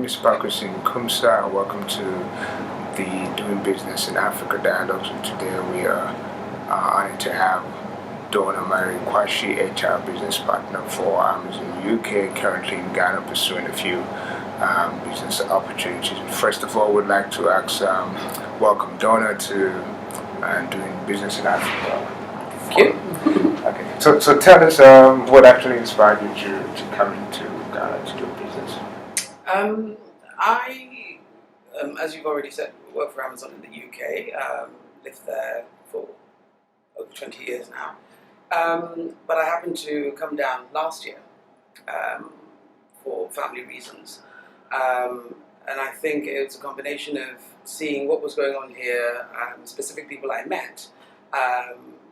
name is Quarshie Kumsa, and welcome to the Doing Business in Africa Dialogues. And today we are honored to have Donna-Marie, Quarshie HR business partner for Amazon UK, currently in Ghana pursuing a few business opportunities. First of all, we'd like to ask, welcome Donna to Doing Business in Africa. Thank you. Okay, so tell us what actually inspired you to come into Ghana to do business. I, as you've already said, work for Amazon in the UK, lived there for over 20 years now. But I happened to come down last year for family reasons. And I think it's a combination of seeing what was going on here, specific people I met,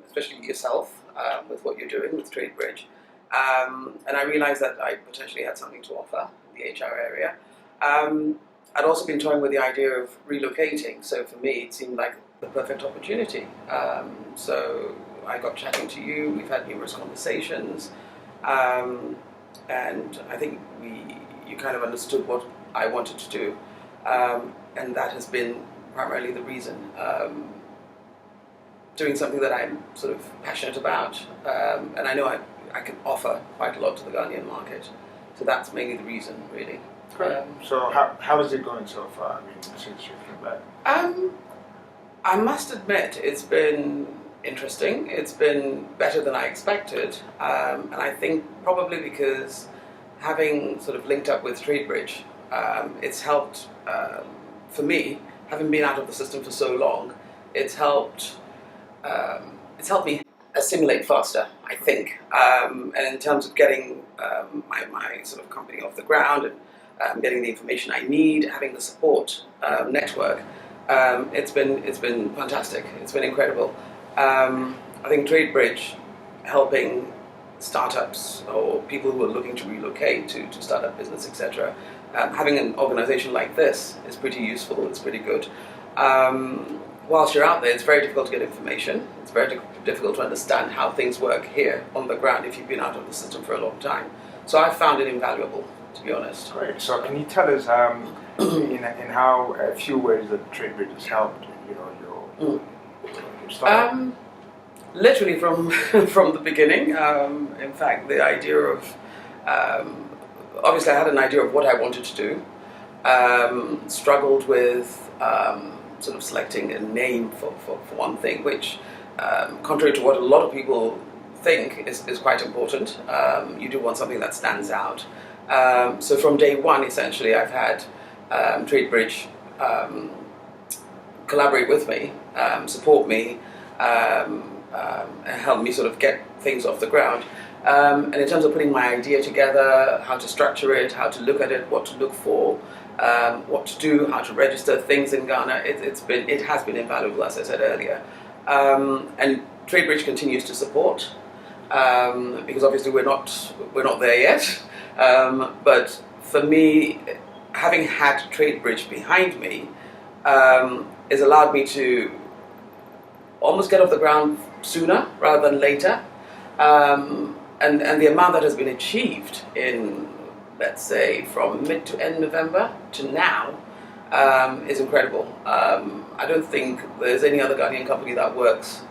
especially yourself, with what you're doing with Tradebridge. And I realized that I potentially had something to offer in the HR area. I'd also been toying with the idea of relocating, so for me it seemed like the perfect opportunity. So I got chatting to you, we've had numerous conversations, and I think you kind of understood what I wanted to do, and that has been primarily the reason. Doing something that I'm sort of passionate about, and I know I can offer quite a lot to the Ghanaian market, so that's mainly the reason, really. Great. So how is it going so far? I mean, since you came back. I must admit, it's been interesting. It's been better than I expected, and I think probably because having sort of linked up with Tradebridge, it's helped for me, having been out of the system for so long. It's helped me assimilate faster, I think, and in terms of getting my sort of company off the ground and getting the information I need, having the support network, it's been fantastic. It's been incredible. I think Tradebridge helping startups or people who are looking to relocate to start up business, etc. Having an organization like this is pretty useful. It's pretty good. Whilst you're out there, it's very difficult to get information. It's very difficult to understand how things work here on the ground if you've been out of the system for a long time. So I found it invaluable, to be honest. Great. So can you tell us in how a few ways that Tradebridge has helped your startup? Literally from the beginning. In fact, the idea of obviously I had an idea of what I wanted to do. Struggled with sort of selecting a name for one thing, which, contrary to what a lot of people think, is quite important. You do want something that stands out. So from day one, essentially, I've had Tradebridge collaborate with me, support me, and help me sort of get things off the ground. And in terms of putting my idea together, how to structure it, how to look at it, what to look for, what to do, how to register things in Ghana, it has been invaluable, as I said earlier. And Tradebridge continues to support, because obviously we're not there yet. But for me, having had Tradebridge behind me has allowed me to almost get off the ground sooner rather than later. And the amount that has been achieved in, let's say, from mid to end November to now is incredible. I don't think there's any other Ghanaian company that works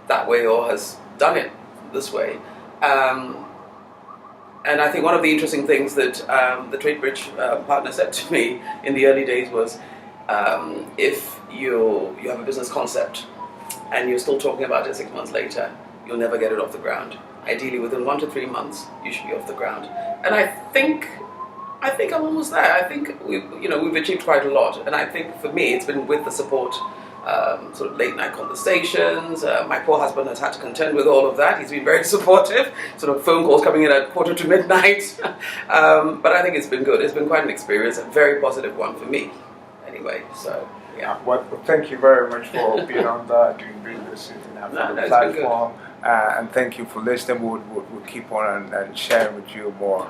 that way or has done it this way. And I think one of the interesting things that the Tradebridge partner said to me in the early days was, if you have a business concept and you're still talking about it 6 months later, you'll never get it off the ground. Ideally, within 1 to 3 months, you should be off the ground. And I think I'm almost there. I think we've achieved quite a lot. And I think for me, it's been with the support, sort of late night conversations. My poor husband has had to contend with all of that. He's been very supportive. Sort of phone calls coming in at 1:45 to midnight. But I think it's been good. It's been quite an experience, a very positive one for me. Anyway, so. Yeah. Well, thank you very much for being on the Doing Business in Africa platform, and thank you for listening. We'll keep on and sharing with you more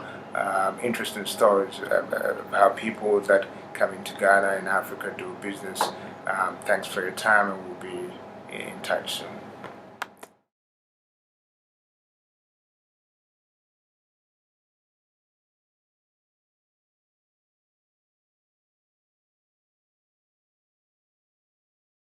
interesting stories about people that come into Ghana and Africa do business. Thanks for your time, and we'll be in touch soon.